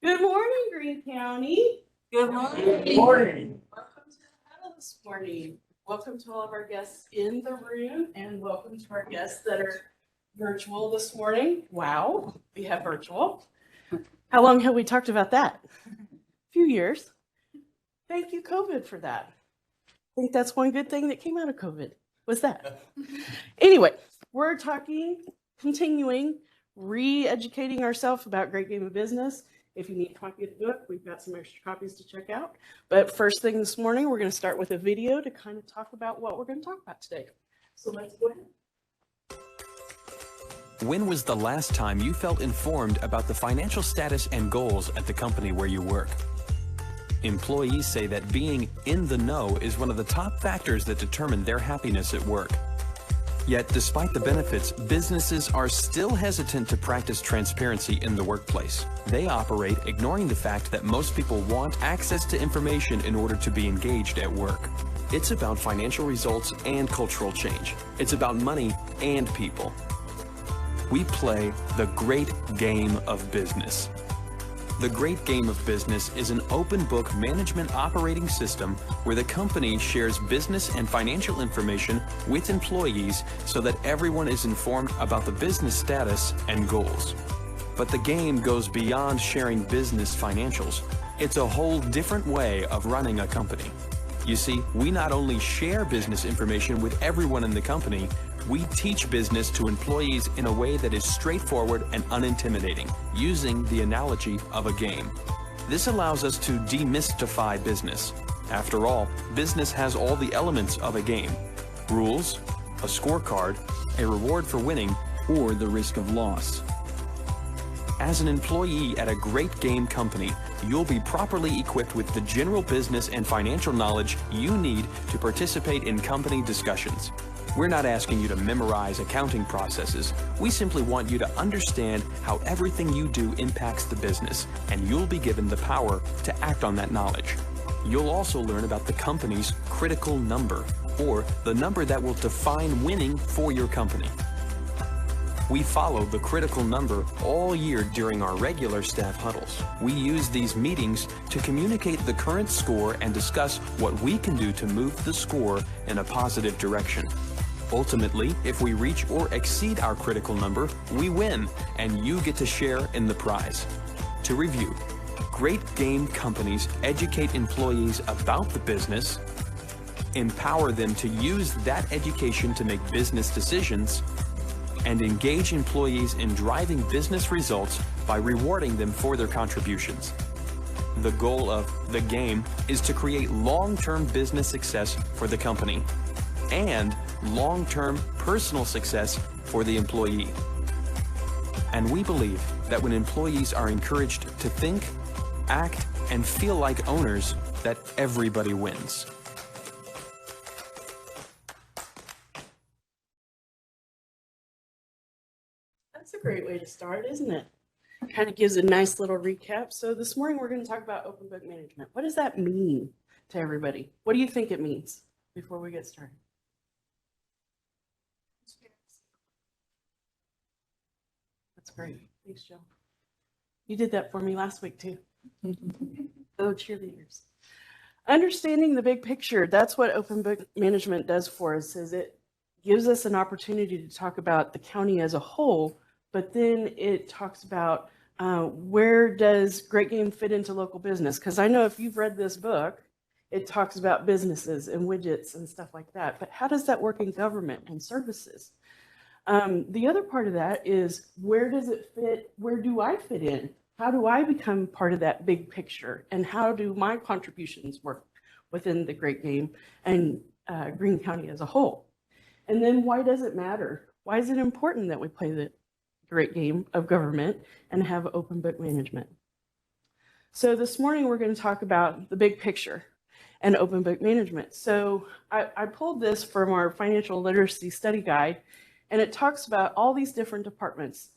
Good morning, Greene County. Good morning. Good morning. Welcome to the Huddle this morning. Welcome to all of our guests in the room and welcome to our guests that are virtual this morning. Wow, we have virtual. How long have we talked about that? A few years. Thank you, COVID, for that. I think that's one good thing that came out of COVID was that. Anyway, we're continuing, re-educating ourselves about Great Game of Business. If you need a copy of the book, we've got some extra copies to check out. But first thing this morning, we're going to start with a video to kind of talk about what we're going to talk about today. So let's go ahead. When was the last time you felt informed about the financial status and goals at the company where you work? Employees say that being in the know is one of the top factors that determine their happiness at work. Yet, despite the benefits, businesses are still hesitant to practice transparency in the workplace. They operate ignoring the fact that most people want access to information in order to be engaged at work. It's about financial results and cultural change. It's about money and people. We play the great game of business. The Great Game of Business is an open book management operating system where the company shares business and financial information with employees so that everyone is informed about the business status and goals. But the game goes beyond sharing business financials. It's a whole different way of running a company. You see, we not only share business information with everyone in the company, we teach business to employees in a way that is straightforward and unintimidating, using the analogy of a game. This allows us to demystify business. After all, business has all the elements of a game: rules, a scorecard, a reward for winning, or the risk of loss. As an employee at a great game company, you'll be properly equipped with the general business and financial knowledge you need to participate in company discussions. We're not asking you to memorize accounting processes. We simply want you to understand how everything you do impacts the business, and you'll be given the power to act on that knowledge. You'll also learn about the company's critical number, or the number that will define winning for your company. We follow the critical number all year during our regular staff huddles. We use these meetings to communicate the current score and discuss what we can do to move the score in a positive direction. Ultimately, if we reach or exceed our critical number, we win, and you get to share in the prize. To review, great game companies educate employees about the business, empower them to use that education to make business decisions, and engage employees in driving business results by rewarding them for their contributions. The goal of the game is to create long-term business success for the company and long-term personal success for the employee. And we believe that when employees are encouraged to think, act, and feel like owners, that everybody wins. That's a great way to start, isn't it? Kind of gives a nice little recap. So this morning we're going to talk about open book management. What does that mean to everybody? What do you think it means before we get started? That's great. Thanks, Joe. You did that for me last week too. Oh, cheerleaders. Understanding the big picture, that's what open book management does for us, is it gives us an opportunity to talk about the county as a whole, but then it talks about where does Great Game fit into local business? Because I know if you've read this book, it talks about businesses and widgets and stuff like that, but how does that work in government and services? The other part of that is, where does it fit? Where do I fit in? How do I become part of that big picture? And how do my contributions work within the Great Game and Greene County as a whole? And then why does it matter? Why is it important that we play the Great Game of government and have open book management? So this morning we're going to talk about the big picture and open book management. So I pulled this from our financial literacy study guide, and it talks about all these different departments.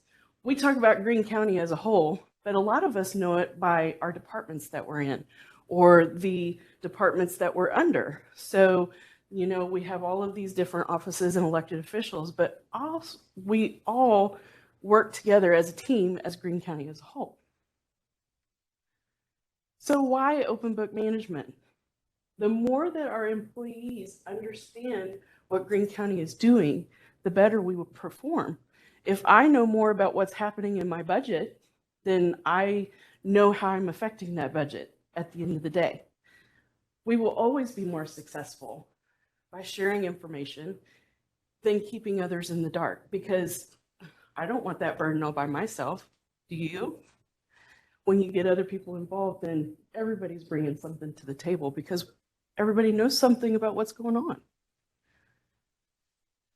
We talk about Greene County as a whole, but a lot of us know it by our departments that we're in or the departments that we're under. So, you know, we have all of these different offices and elected officials, but we all work together as a team as Greene County as a whole. So why open book management? The more that our employees understand what Greene County is doing, the better we will perform. If I know more about what's happening in my budget, then I know how I'm affecting that budget at the end of the day. We will always be more successful by sharing information than keeping others in the dark, because I don't want that burden all by myself. Do you? When you get other people involved, then everybody's bringing something to the table because everybody knows something about what's going on.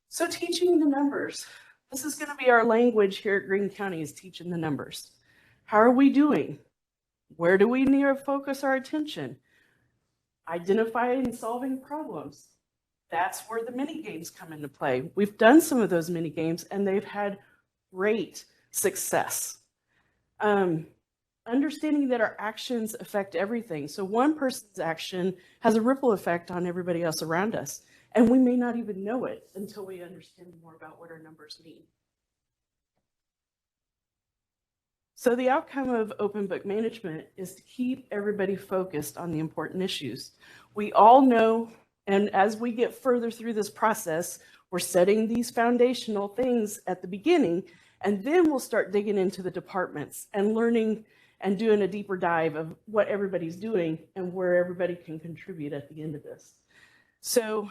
So teaching the numbers. This is going to be our language here at Greene County, is teaching the numbers. How are we doing? Where do we need to focus our attention? Identifying and solving problems. That's where the mini games come into play. We've done some of those mini games and they've had great success. Understanding that our actions affect everything. So one person's action has a ripple effect on everybody else around us. And we may not even know it until we understand more about what our numbers mean. So the outcome of open book management is to keep everybody focused on the important issues. We all know, and as we get further through this process, we're setting these foundational things at the beginning, and then we'll start digging into the departments and learning and doing a deeper dive of what everybody's doing and where everybody can contribute at the end of this. So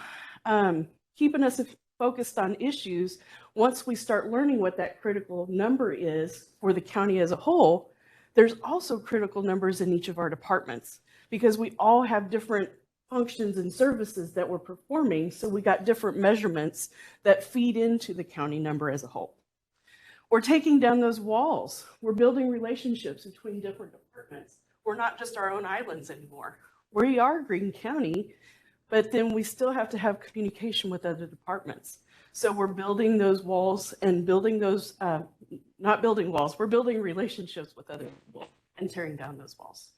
keeping us focused on issues, once we start learning what that critical number is for the county as a whole, there's also critical numbers in each of our departments because we all have different functions and services that we're performing. So we got different measurements that feed into the county number as a whole. We're taking down those walls. We're building relationships between different departments. We're not just our own islands anymore. We are Greene County, but then we still have to have communication with other departments. So we're building those walls and building those, not building walls, we're building relationships with other people and tearing down those walls.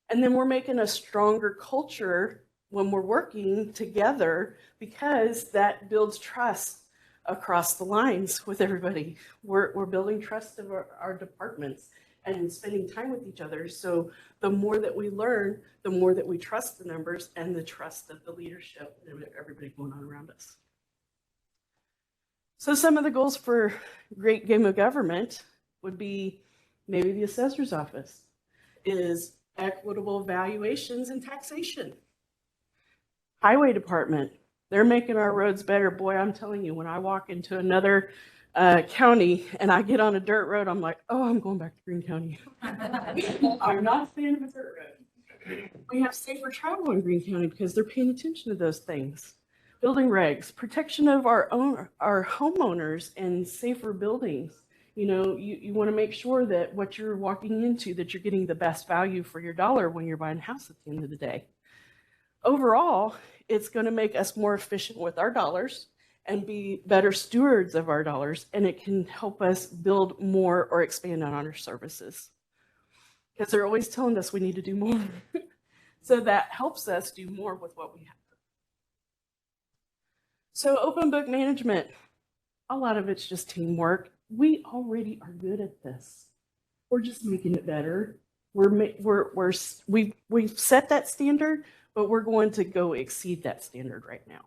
And then we're making a stronger culture when we're working together because that builds trust across the lines with everybody. We're building trust of our departments and spending time with each other. So the more that we learn, the more that we trust the numbers and the trust of the leadership and everybody going on around us. So some of the goals for Great Game of Government would be maybe the assessor's office is equitable valuations and taxation. Highway department, they're making our roads better. Boy, I'm telling you, when I walk into another county and I get on a dirt road, I'm like, oh, I'm going back to Greene County. I'm not a fan of a dirt road. We have safer travel in Greene County because they're paying attention to those things. Building regs, protection of our homeowners and safer buildings. You know, you want to make sure that what you're walking into, that you're getting the best value for your dollar when you're buying a house at the end of the day. Overall, it's going to make us more efficient with our dollars and be better stewards of our dollars, and it can help us build more or expand on our services. Because they're always telling us we need to do more. So that helps us do more with what we have. So open book management, a lot of it's just teamwork. We already are good at this. We're just making it better. We've set that standard, but we're going to go exceed that standard right now.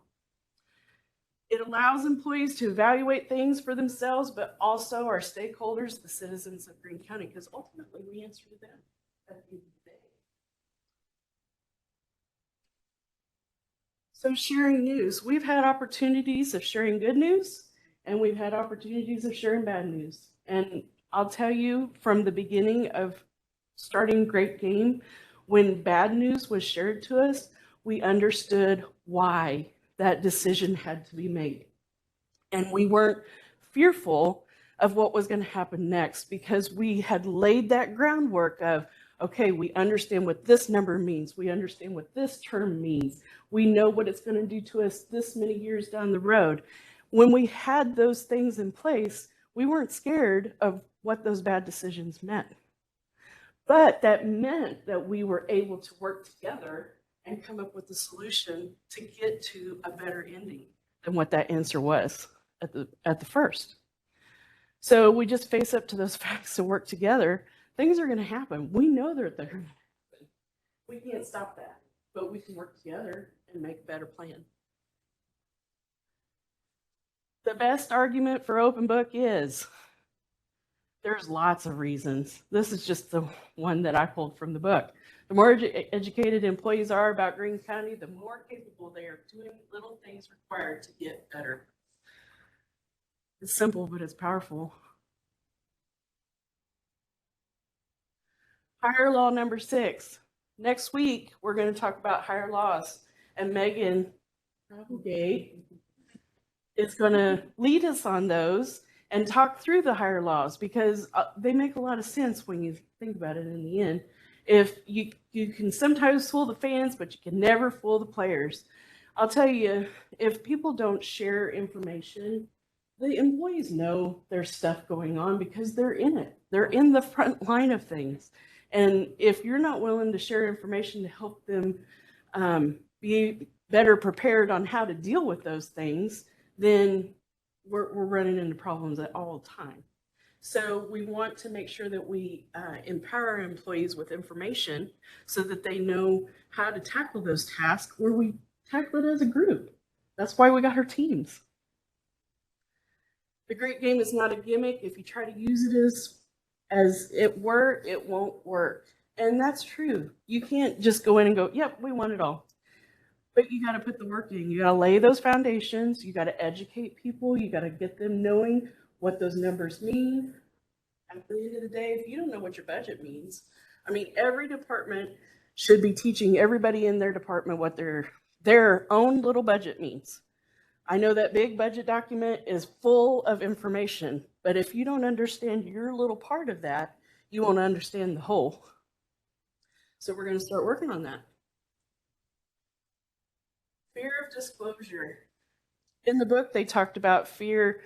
It allows employees to evaluate things for themselves, but also our stakeholders, the citizens of Greene County, because ultimately we answer to them at the end of the day. So sharing news. We've had opportunities of sharing good news, and we've had opportunities of sharing bad news. And I'll tell you, from the beginning of starting Great Game, when bad news was shared to us, we understood why that decision had to be made. And we weren't fearful of what was going to happen next because we had laid that groundwork of, okay, we understand what this number means. We understand what this term means. We know what it's going to do to us this many years down the road. When we had those things in place, we weren't scared of what those bad decisions meant. But that meant that we were able to work together and come up with a solution to get to a better ending than what that answer was at the first. So we just face up to those facts and work together. Things are going to happen. We know they're going to We can't stop that, but we can work together and make a better plan. The best argument for open book is there's lots of reasons. This is just the one that I pulled from the book. The more educated employees are about Greene County, the more capable they are doing little things required to get better. It's simple, but it's powerful. Hire law number 6. Next week, we're going to talk about hire laws, and Megan Applegate is going to lead us on those and talk through the hire laws, because they make a lot of sense when you think about it in the end. If you can sometimes fool the fans, but you can never fool the players. I'll tell you, if people don't share information, the employees know there's stuff going on because they're in it. They're in the front line of things. And if you're not willing to share information to help them be better prepared on how to deal with those things, then we're running into problems at all time. So we want to make sure that we empower our employees with information so that they know how to tackle those tasks, where we tackle it as a group. That's why we got our teams. The great game is not a gimmick. If you try to use it as it were, it won't work. And that's true. You can't just go in and go, yep, we want it all. But you got to put the work in. You got to lay those foundations. You got to educate people. You got to get them knowing what those numbers mean. At the end of the day, if you don't know what your budget means, I mean, every department should be teaching everybody in their department what their own little budget means. I know that big budget document is full of information, but if you don't understand your little part of that, you won't understand the whole. So we're going to start working on that. Fear of disclosure. In the book, they talked about fear.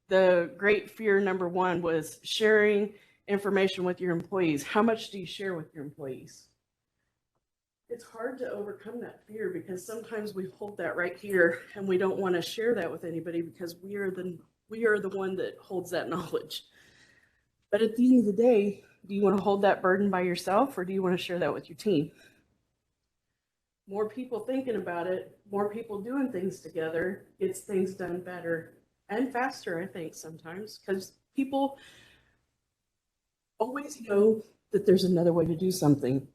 The great fear number 1 was sharing information with your employees. How much do you share with your employees? It's hard to overcome that fear because sometimes we hold that right here and we don't want to share that with anybody because we are the one that holds that knowledge. But at the end of the day, do you want to hold that burden by yourself or do you want to share that with your team? More people thinking about it, more people doing things together, gets things done better and faster, I think, sometimes, because people always know that there's another way to do something.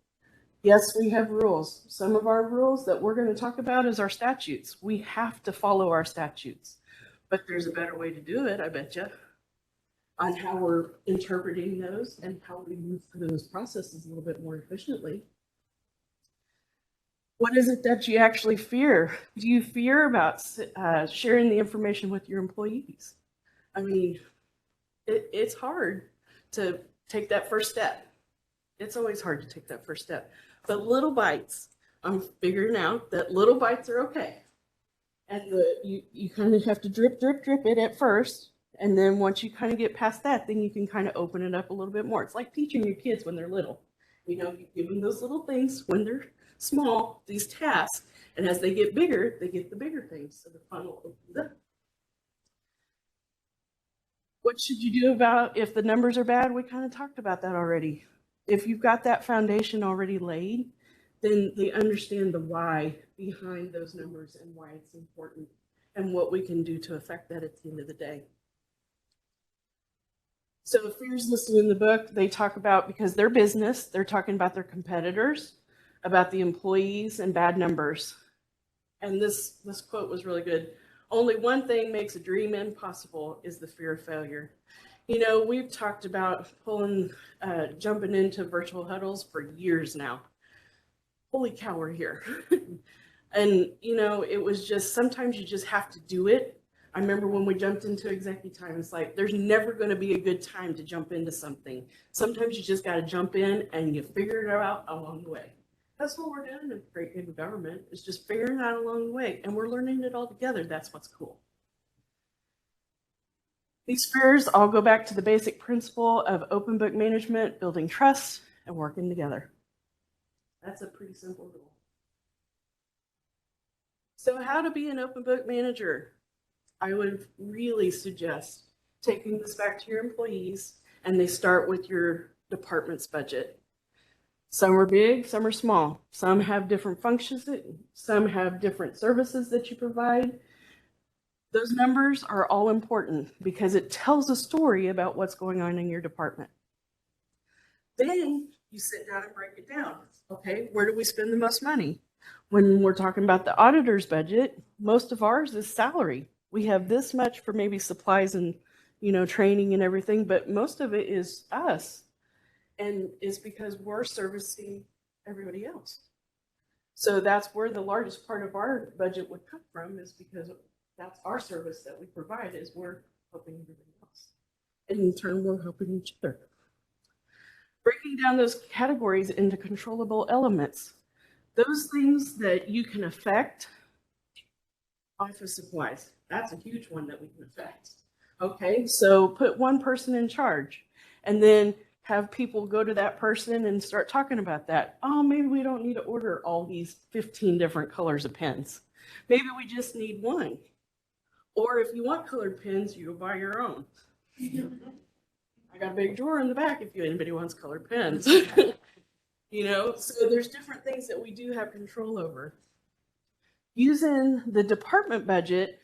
Yes, we have rules. Some of our rules that we're going to talk about is our statutes. We have to follow our statutes, but there's a better way to do it, I bet you, on how we're interpreting those and how we move through those processes a little bit more efficiently. What is it that you actually fear? Do you fear about sharing the information with your employees? I mean, it's hard to take that first step. It's always hard to take that first step. But little bites, I'm figuring out that little bites are okay. And you kind of have to drip it at first. And then once you kind of get past that, then you can kind of open it up a little bit more. It's like teaching your kids when they're little. You know, you give them those little things when they're small, these tasks, and as they get bigger, they get the bigger things. So the funnel opens up. What should you do about if the numbers are bad? We kind of talked about that already. If you've got that foundation already laid, then they understand the why behind those numbers and why it's important and what we can do to affect that at the end of the day. So fears listed in the book, they talk about, because their business, they're talking about their competitors, about the employees, and bad numbers. And this quote was really good. Only one thing makes a dream impossible is the fear of failure. You know, we've talked about jumping into virtual huddles for years now. Holy cow, we're here. And, you know, it was just, sometimes you just have to do it. I remember when we jumped into executive time, it's like, there's never going to be a good time to jump into something. Sometimes you just got to jump in and you figure it out along the way. That's what we're doing in Great Big Government, is just figuring it out along the way. And we're learning it all together. That's what's cool. These fears all go back to the basic principle of open book management, building trust, and working together. That's a pretty simple rule. So how to be an open book manager? I would really suggest taking this back to your employees, and they start with your department's budget. Some are big, some are small. Some have different functions, some have different services that you provide. Those numbers are all important because it tells a story about what's going on in your department. Then you sit down and break it down. Okay, where do we spend the most money? When we're talking about the auditor's budget, most of ours is salary. We have this much for maybe supplies and, training and everything, but most of it is us. And it's because we're servicing everybody else. So that's where the largest part of our budget would come from, is because that's our service that we provide, is we're helping everybody else. And in turn, we're helping each other. Breaking down those categories into controllable elements. Those things that you can affect, office supplies. That's a huge one that we can affect. Okay, so put one person in charge and then have people go to that person and start talking about that. Oh, maybe we don't need to order all these 15 different colors of pens. Maybe we just need one. Or if you want colored pens, you go buy your own. I got a big drawer in the back if anybody wants colored pens. So there's different things that we do have control over. Using the department budget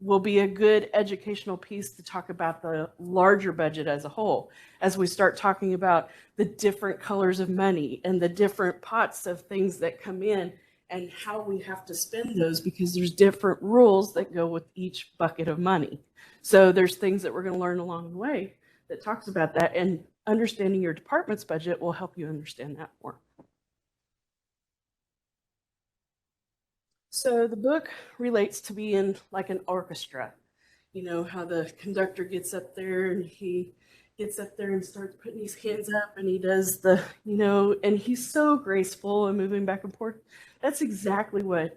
will be a good educational piece to talk about the larger budget as a whole, as we start talking about the different colors of money and the different pots of things that come in and how we have to spend those, because there's different rules that go with each bucket of money. So there's things that we're going to learn along the way that talks about that, and understanding your department's budget will help you understand that more. So the book relates to being like an orchestra. You know how the conductor gets up there and he gets up there and starts putting his hands up and he does the, and he's so graceful and moving back and forth. That's exactly what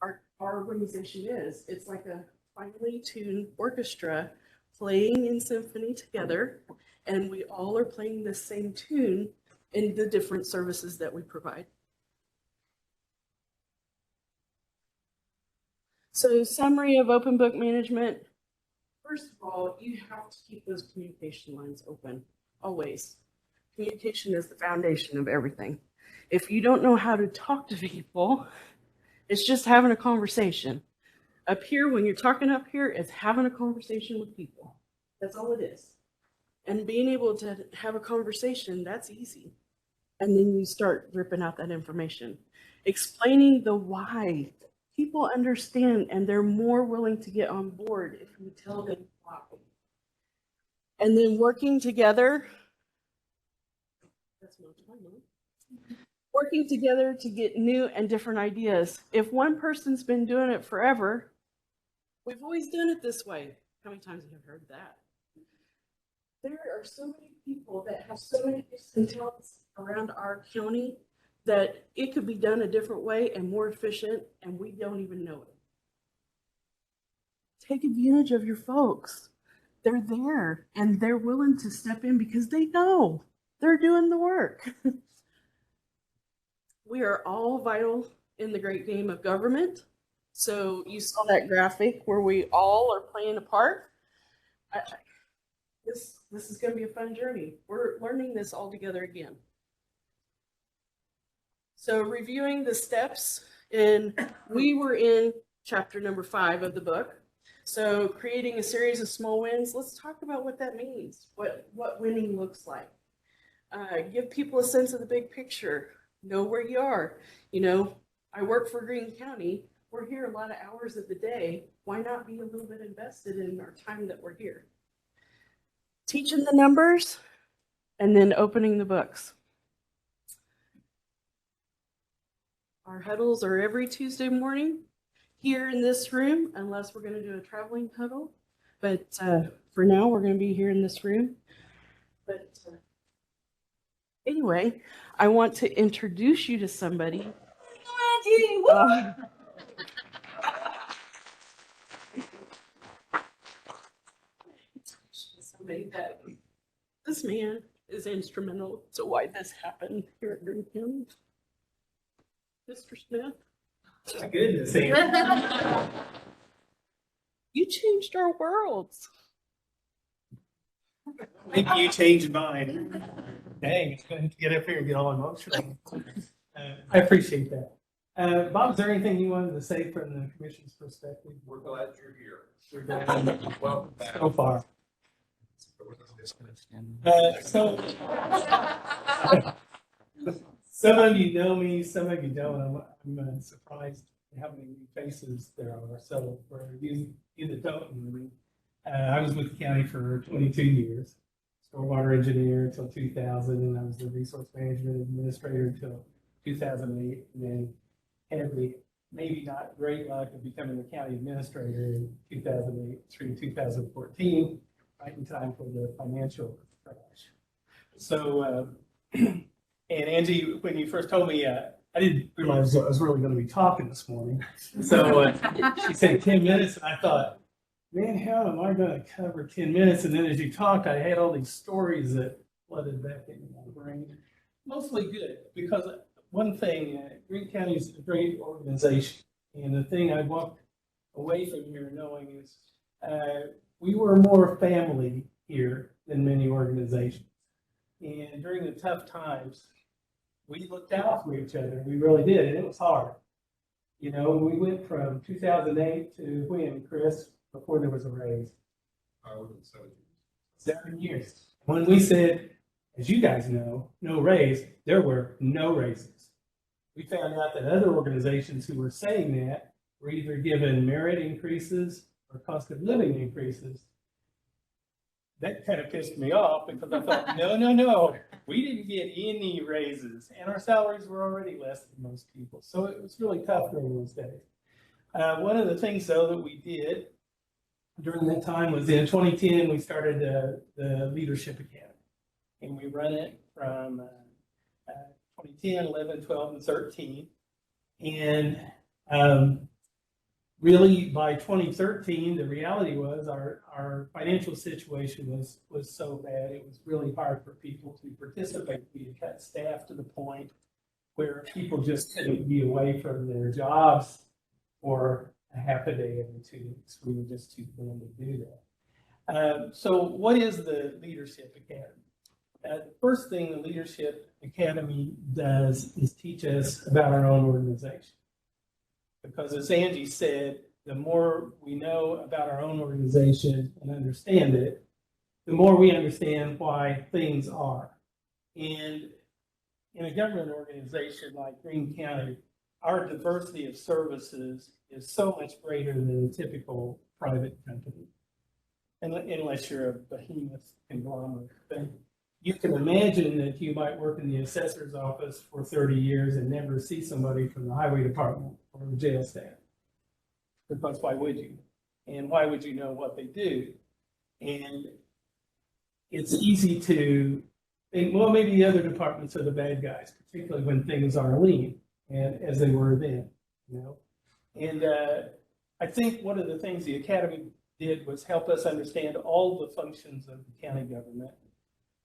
our organization is. It's like a finely tuned orchestra playing in symphony together, and we all are playing the same tune in the different services that we provide. So, summary of open book management. First of all, you have to keep those communication lines open, always. Communication is the foundation of everything. If you don't know how to talk to people, it's just having a conversation. Up here, when you're talking up here, it's having a conversation with people. That's all it is. And being able to have a conversation, that's easy. And then you start ripping out that information. Explaining the why. People understand and they're more willing to get on board if you tell them why. And then working together. That's my time. Working together to get new and different ideas. If one person's been doing it forever, we've always done it this way. How many times have you heard that? There are so many people that have so many gifts and talents around our county that it could be done a different way and more efficient, and we don't even know it. Take advantage of your folks. They're there, and they're willing to step in because they know they're doing the work. We are all vital in the great game of government. So you saw that graphic where we all are playing a part. This is going to be a fun journey. We're learning this all together again. So reviewing the steps, and we were in chapter number 5 of the book. So creating a series of small wins. Let's talk about what that means, what winning looks like. Give people a sense of the big picture. Know where you are. I work for Greene County. We're here a lot of hours of the day. Why not be a little bit invested in our time that we're here? Teaching the numbers, and then opening the books. Our huddles are every Tuesday morning here in this room, unless we're going to do a traveling huddle. But for now, we're going to be here in this room. But anyway, I want to introduce you to somebody. Angie! Somebody that this man is instrumental to why this happened here at Greene County. Mr. Smith. My goodness, Angie. You changed our worlds. Maybe you changed mine. Dang, it's going to get up here and get all emotional. I appreciate that. Bob, is there anything you wanted to say from the commission's perspective? We're glad you're here. We're glad. Welcome back. So far. So some of you know me, some of you don't. I'm surprised how many new faces there are. So for you that don't know me, I was with the county for 22 years, stormwater engineer until 2000, and I was the resource management administrator until 2008, and then had the maybe not great luck of becoming the county administrator in 2008 through 2014, right in time for the financial crash. So, and Angie, when you first told me, I didn't realize I was really going to be talking this morning. So she said 10 minutes, and I thought, man, how am I going to cover 10 minutes? And then as you talked, I had all these stories that flooded back into my brain. Mostly good, because one thing, Greene County is a great organization. And the thing I walked away from here knowing is we were more family here than many organizations. And during the tough times, we looked out for each other. We really did, and it was hard. You know, we went from 2008 to when, Chris, before there was a raise? 7 years. When we said, as you guys know, no raise, there were no raises. We found out that other organizations who were saying that were either given merit increases or cost of living increases. That kind of pissed me off because I thought, no, we didn't get any raises, and our salaries were already less than most people. So it was really tough during those days. One of the things, though, that we did during that time was in 2010, we started the Leadership Academy, and we run it from 2010, 11, 12, and 13. And really, by 2013, the reality was our financial situation was so bad, it was really hard for people to participate. We had cut staff to the point where people just couldn't be away from their jobs for a half a day every 2 weeks. We were just too thin to do that. So what is the Leadership Academy? The first thing the Leadership Academy does is teach us about our own organization. Because as Angie said, the more we know about our own organization and understand it, the more we understand why things are. And in a government organization like Greene County, our diversity of services is so much greater than a typical private company, unless you're a behemoth conglomerate. But you can imagine that you might work in the assessor's office for 30 years and never see somebody from the highway department or the jail staff. Because why would you? And why would you know what they do? And it's easy to think, well, maybe the other departments are the bad guys, particularly when things are lean, and as they were then, you know. And I think one of the things the Academy did was help us understand all the functions of the county government,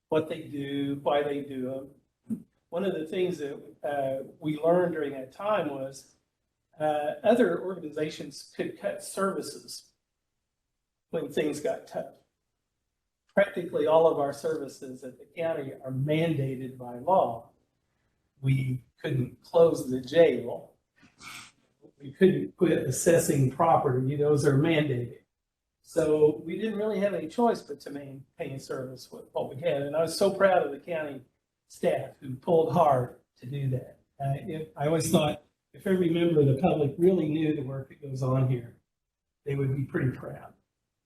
what they do, why they do them. One of the things that we learned during that time was other organizations could cut services when things got tough. Practically all of our services at the county are mandated by law. We couldn't close the jail. We couldn't quit assessing property. Those are mandated. So we didn't really have any choice but to maintain service with what we had. And I was so proud of the county staff who pulled hard to do that. I always thought if every member of the public really knew the work that goes on here, they would be pretty proud.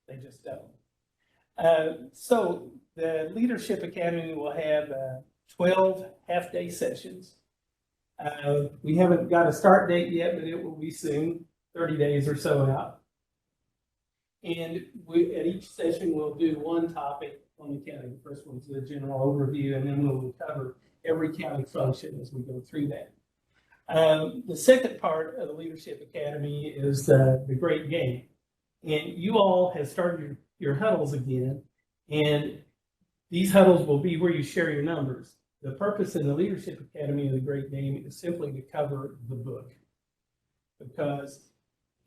They just don't. So the Leadership Academy will have 12 half-day sessions. We haven't got a start date yet, but it will be soon, 30 days or so out. And at each session, we'll do one topic on the county. The first one's the general overview, and then we'll cover every county function as we go through that. The second part of the Leadership Academy is the great game. And you all have started your huddles again, and these huddles will be where you share your numbers. The purpose in the Leadership Academy of the Great Game is simply to cover the book, because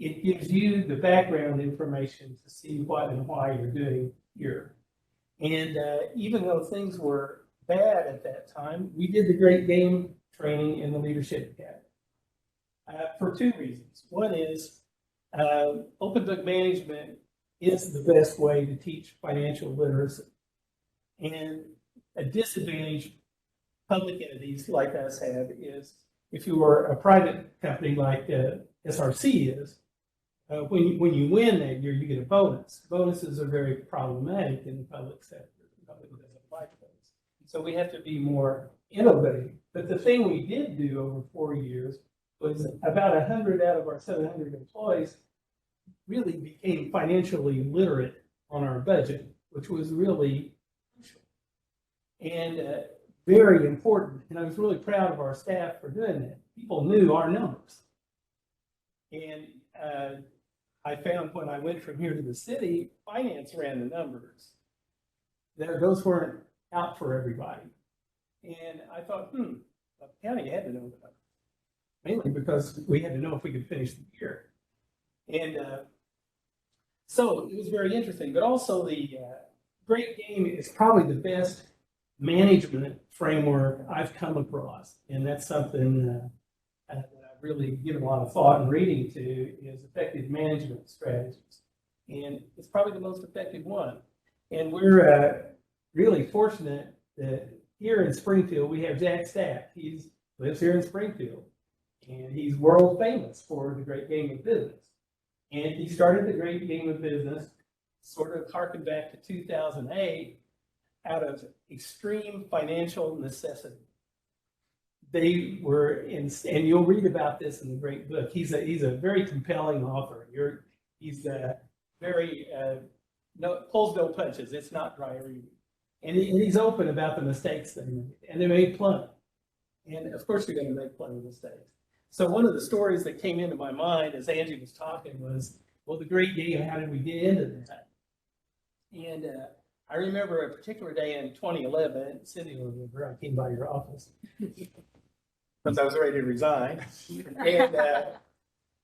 it gives you the background information to see what and why you're doing here. And even though things were bad at that time, we did the Great Game training in the Leadership Academy for two reasons. One is open book management is the best way to teach financial literacy. And a disadvantage public entities like us have is if you are a private company like SRC is, when you win that year, you get a bonus. Bonuses are very problematic in the public sector. The public doesn't like those. So we have to be more innovative. But the thing we did do over 4 years was about 100 out of our 700 employees really became financially literate on our budget, which was really crucial and very important. And I was really proud of our staff for doing that. People knew our numbers. And I found when I went from here to the city, finance ran the numbers. Those weren't out for everybody. And I thought, the county had to know that. Mainly because we had to know if we could finish the year. And so it was very interesting. But also the Great Game is probably the best management framework I've come across. And that's something that I've really given a lot of thought and reading to is effective management strategies. And it's probably the most effective one. And we're really fortunate that here in Springfield, we have Jack Stack. He lives here in Springfield. And he's world famous for the Great Game of Business. And he started the Great Game of Business, sort of harken back to 2008, out of extreme financial necessity. They were in, and you'll read about this in the great book. He's a very compelling author. He's very pulls no punches. It's not dry reading, and he's open about the mistakes they made, and they made plenty. And of course, you're going to make plenty of mistakes. So one of the stories that came into my mind as Angie was talking was, well, the Great Game, how did we get into that? And I remember a particular day in 2011, Cindy will remember, I came by your office because I was ready to resign. And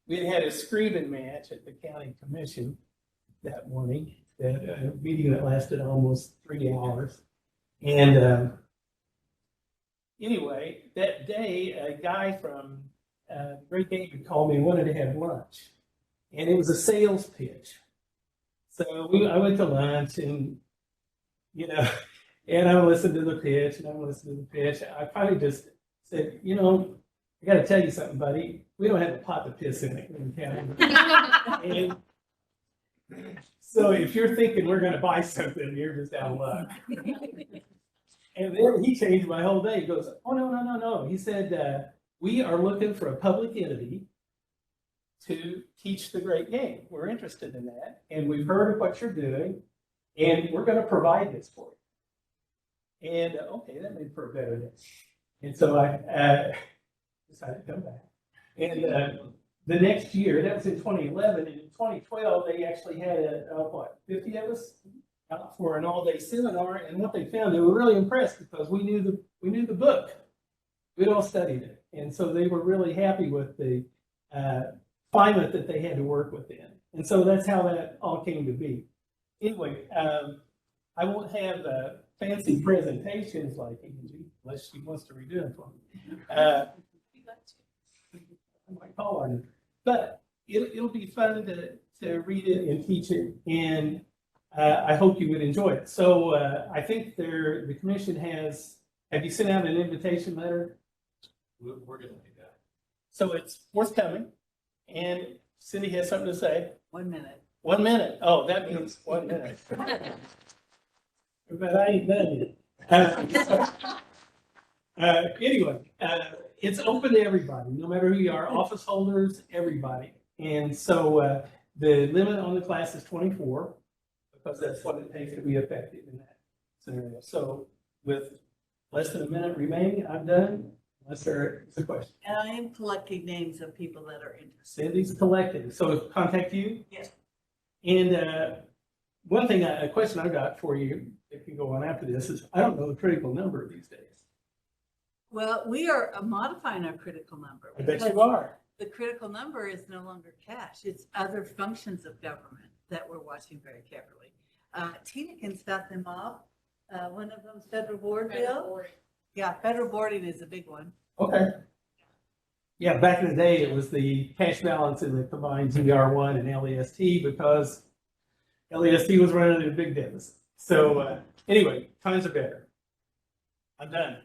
we had a screaming match at the county commission that morning, a meeting that lasted almost 3 hours. And anyway, that day, a guy from Great Game called me and wanted to have lunch. And it was a sales pitch. So I went to lunch and, and I listened to the pitch and I listened to the pitch. I finally just said, I got to tell you something, buddy. We don't have a pot to piss in it in the county. And so if you're thinking we're going to buy something, you're just out of luck. And then he changed my whole day. He goes, oh, no. He said, we are looking for a public entity to teach the Great Game. We're interested in that. And we've heard of what you're doing. And we're going to provide this for you. And okay, that made for a better day. And so I decided to come back. And the next year, that was in 2011, and in 2012, they actually had 50 of us out for an all-day seminar. And what they found, they were really impressed because we knew the book. We'd all studied it. And so they were really happy with the climate that they had to work within. And so that's how that all came to be. Anyway, I won't have fancy presentations like Angie, unless she wants to redo it for me. I might call on her. But it'll be fun to read it and teach it, and I hope you would enjoy it. So I think the commission have you sent out an invitation letter? We're going to do that. So it's forthcoming, and Cindy has something to say. 1 minute. 1 minute. Oh, that means 1 minute. But I ain't done yet. Anyway, it's open to everybody, no matter who you are, office holders, everybody. And so the limit on the class is 24, because that's what it takes to be effective in that scenario. So with less than a minute remaining, I'm done, unless there is a question. And I am collecting names of people that are interested. Cindy's collected. So contact you? Yes. And one thing, a question I got for you, if you go on after this, is I don't know the critical number these days. Well, we are modifying our critical number. I bet because you are. The critical number is no longer cash. It's other functions of government that we're watching very carefully. Tina can start them off. One of them's federal board bill. Yeah, federal boarding is a big one. Okay. Yeah, back in the day, it was the cash balance in the combined GR1 and LEST because LEST was running a big deficit. So anyway, times are better. I'm done.